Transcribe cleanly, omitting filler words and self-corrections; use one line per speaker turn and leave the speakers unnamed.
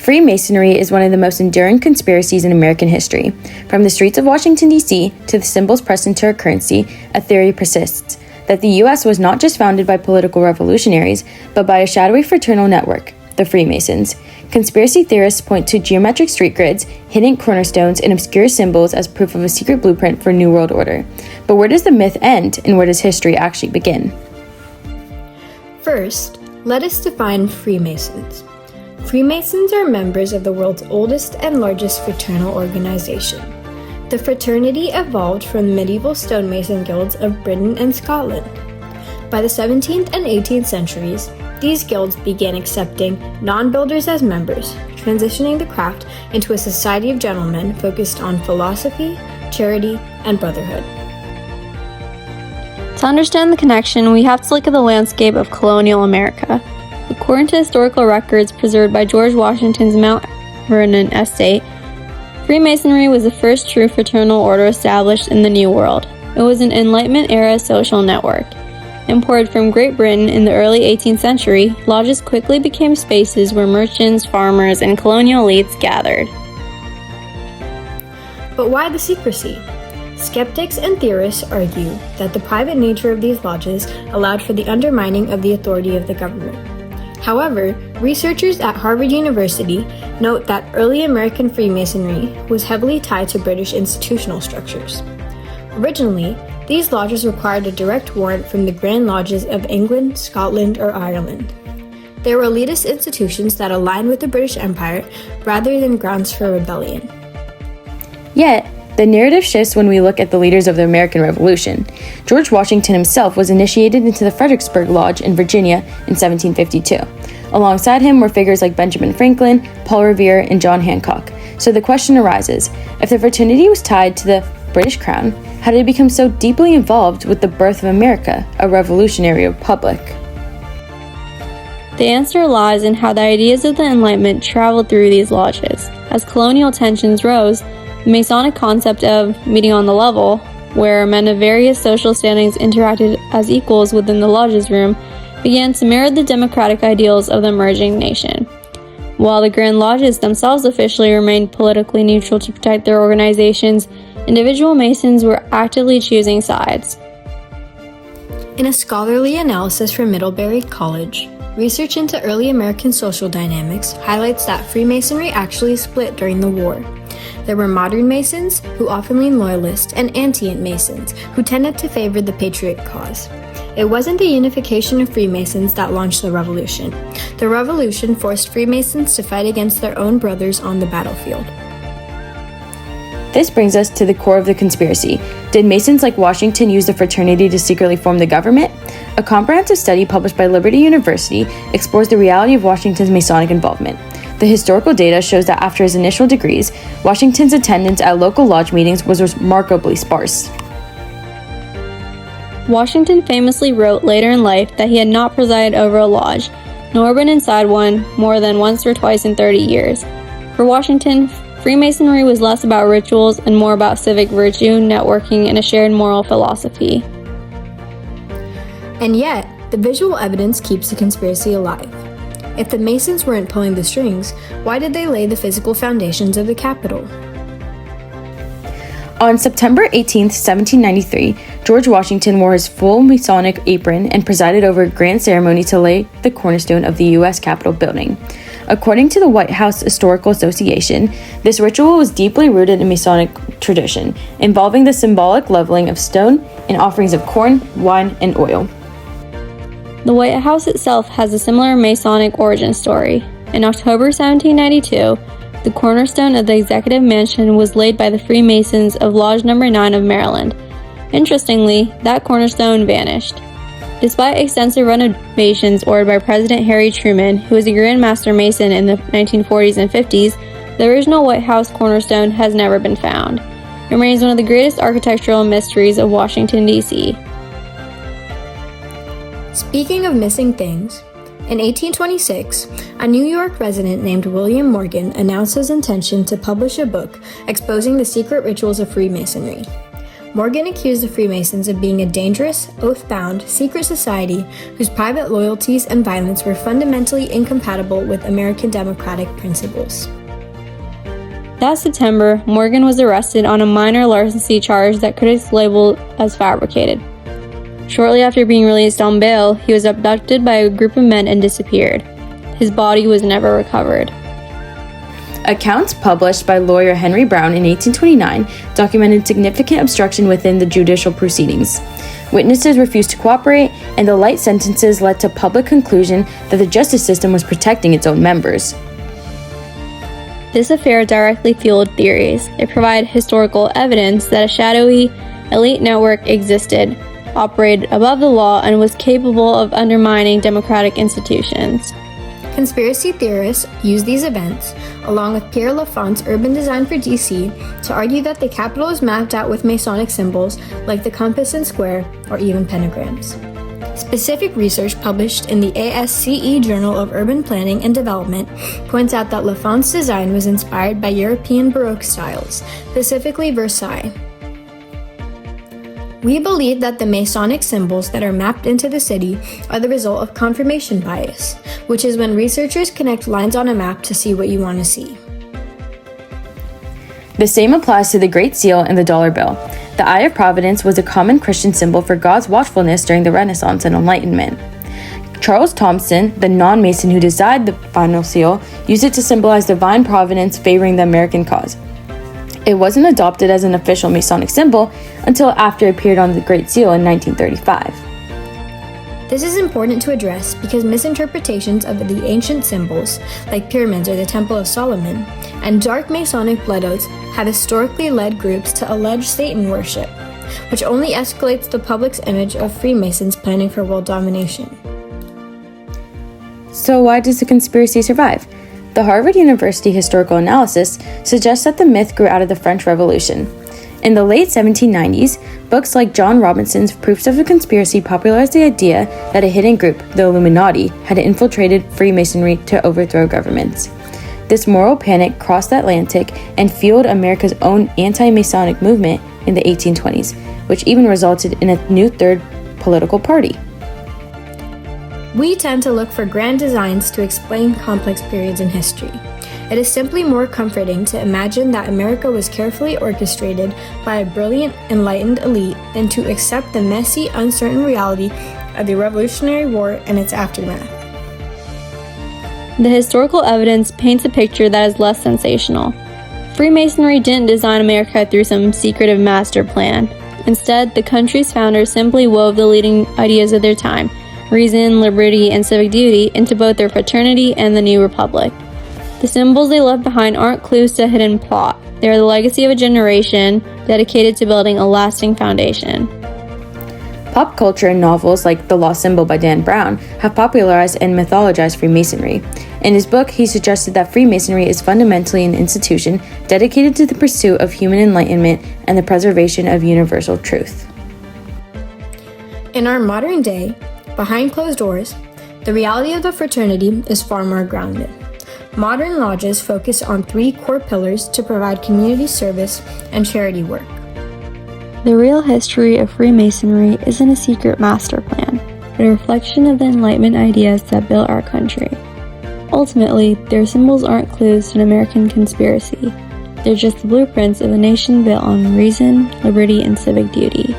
Freemasonry is one of the most enduring conspiracies in American history. From the streets of Washington, D.C. to the symbols pressed into our currency, a theory persists that the U.S. was not just founded by political revolutionaries, but by a shadowy fraternal network, the Freemasons. Conspiracy theorists point to geometric street grids, hidden cornerstones, and obscure symbols as proof of a secret blueprint for New World Order. But where does the myth end, and where does history actually begin?
First, let us define Freemasons. Freemasons are members of the world's oldest and largest fraternal organization. The fraternity evolved from medieval stonemason guilds of Britain and Scotland. By the 17th and 18th centuries, these guilds began accepting non-builders as members, transitioning the craft into a society of gentlemen focused on philosophy, charity, and brotherhood.
To understand the connection, we have to look at the landscape of colonial America. According to historical records preserved by George Washington's Mount Vernon estate, Freemasonry was the first true fraternal order established in the New World. It was an Enlightenment-era social network. Imported from Great Britain in the early 18th century, lodges quickly became spaces where merchants, farmers, and colonial elites gathered.
But why the secrecy? Skeptics and theorists argue that the private nature of these lodges allowed for the undermining of the authority of the government. However, researchers at Harvard University note that early American Freemasonry was heavily tied to British institutional structures. Originally, these lodges required a direct warrant from the Grand Lodges of England, Scotland, or Ireland. They were elitist institutions that aligned with the British Empire rather than grounds for rebellion.
Yet, the narrative shifts when we look at the leaders of the American Revolution. George Washington himself was initiated into the Fredericksburg Lodge in Virginia in 1752. Alongside him were figures like Benjamin Franklin, Paul Revere, and John Hancock. So the question arises, if the fraternity was tied to the British crown, how did it become so deeply involved with the birth of America, a revolutionary republic?
The answer lies in how the ideas of the Enlightenment traveled through these lodges. As colonial tensions rose, the Masonic concept of meeting on the level, where men of various social standings interacted as equals within the lodge's room, began to mirror the democratic ideals of the emerging nation. While the Grand Lodges themselves officially remained politically neutral to protect their organizations, individual Masons were actively choosing sides.
In a scholarly analysis from Middlebury College, research into early American social dynamics highlights that Freemasonry actually split during the war. There were modern Masons, who often leaned loyalist, and Antient Masons, who tended to favor the patriot cause. It wasn't the unification of Freemasons that launched the revolution. The revolution forced Freemasons to fight against their own brothers on the battlefield.
This brings us to the core of the conspiracy. Did Masons like Washington use the fraternity to secretly form the government? A comprehensive study published by Liberty University explores the reality of Washington's Masonic involvement. The historical data shows that after his initial degrees, Washington's attendance at local lodge meetings was remarkably sparse.
Washington famously wrote later in life that he had not presided over a lodge, nor been inside one more than once or twice in 30 years. For Washington, Freemasonry was less about rituals and more about civic virtue, networking, and a shared moral philosophy.
And yet, the visual evidence keeps the conspiracy alive. If the Masons weren't pulling the strings, why did they lay the physical foundations of the Capitol?
On September 18, 1793, George Washington wore his full Masonic apron and presided over a grand ceremony to lay the cornerstone of the U.S. Capitol building. According to the White House Historical Association, this ritual was deeply rooted in Masonic tradition, involving the symbolic leveling of stone and offerings of corn, wine, and oil.
The White House itself has a similar Masonic origin story. In October 1792, the cornerstone of the Executive Mansion was laid by the Freemasons of Lodge No. 9 of Maryland. Interestingly, that cornerstone vanished. Despite extensive renovations ordered by President Harry Truman, who was a Grand Master Mason in the 1940s and 50s, the original White House cornerstone has never been found. It remains one of the greatest architectural mysteries of Washington, D.C.
Speaking of missing things, in 1826, a New York resident named William Morgan announced his intention to publish a book exposing the secret rituals of Freemasonry. Morgan accused the Freemasons of being a dangerous, oath-bound, secret society whose private loyalties and violence were fundamentally incompatible with American democratic principles.
That September, Morgan was arrested on a minor larceny charge that critics labeled as fabricated. Shortly after being released on bail, he was abducted by a group of men and disappeared. His body was never recovered.
Accounts published by lawyer Henry Brown in 1829 documented significant obstruction within the judicial proceedings. Witnesses refused to cooperate, and the light sentences led to public conclusion that the justice system was protecting its own members.
This affair directly fueled theories. It provided historical evidence that a shadowy, elite network existed, operated above the law, and was capable of undermining democratic institutions.
Conspiracy theorists use these events, along with Pierre Lafont's urban design for DC, to argue that the Capitol is mapped out with Masonic symbols like the compass and square, or even pentagrams. Specific research published in the ASCE Journal of Urban Planning and Development points out that Lafont's design was inspired by European Baroque styles, specifically Versailles. We believe that the Masonic symbols that are mapped into the city are the result of confirmation bias, which is when researchers connect lines on a map to see what you want to see.
The same applies to the Great Seal and the dollar bill. The Eye of Providence was a common Christian symbol for God's watchfulness during the Renaissance and Enlightenment. Charles Thomson, the non-Mason who designed the final seal, used it to symbolize divine providence favoring the American cause. It wasn't adopted as an official Masonic symbol until after it appeared on the Great Seal in 1935.
This is important to address because misinterpretations of the ancient symbols, like pyramids or the Temple of Solomon, and dark Masonic blood oaths have historically led groups to alleged Satan worship, which only escalates the public's image of Freemasons planning for world domination.
So why does the conspiracy survive? The Harvard University Historical Analysis suggests that the myth grew out of the French Revolution. In the late 1790s, books like John Robinson's Proofs of a Conspiracy popularized the idea that a hidden group, the Illuminati, had infiltrated Freemasonry to overthrow governments. This moral panic crossed the Atlantic and fueled America's own anti-Masonic movement in the 1820s, which even resulted in a new third political party.
We tend to look for grand designs to explain complex periods in history. It is simply more comforting to imagine that America was carefully orchestrated by a brilliant, enlightened elite than to accept the messy, uncertain reality of the Revolutionary War and its aftermath.
The historical evidence paints a picture that is less sensational. Freemasonry didn't design America through some secretive master plan. Instead, the country's founders simply wove the leading ideas of their time, reason, liberty, and civic duty, into both their fraternity and the new republic. The symbols they left behind aren't clues to a hidden plot. They are the legacy of a generation dedicated to building a lasting foundation.
Pop culture and novels like The Lost Symbol by Dan Brown have popularized and mythologized Freemasonry. In his book, he suggested that Freemasonry is fundamentally an institution dedicated to the pursuit of human enlightenment and the preservation of universal truth.
In our modern day, behind closed doors, the reality of the fraternity is far more grounded. Modern lodges focus on 3 core pillars to provide community service and charity work.
The real history of Freemasonry isn't a secret master plan, but a reflection of the Enlightenment ideas that built our country. Ultimately, their symbols aren't clues to an American conspiracy. They're just the blueprints of a nation built on reason, liberty, and civic duty.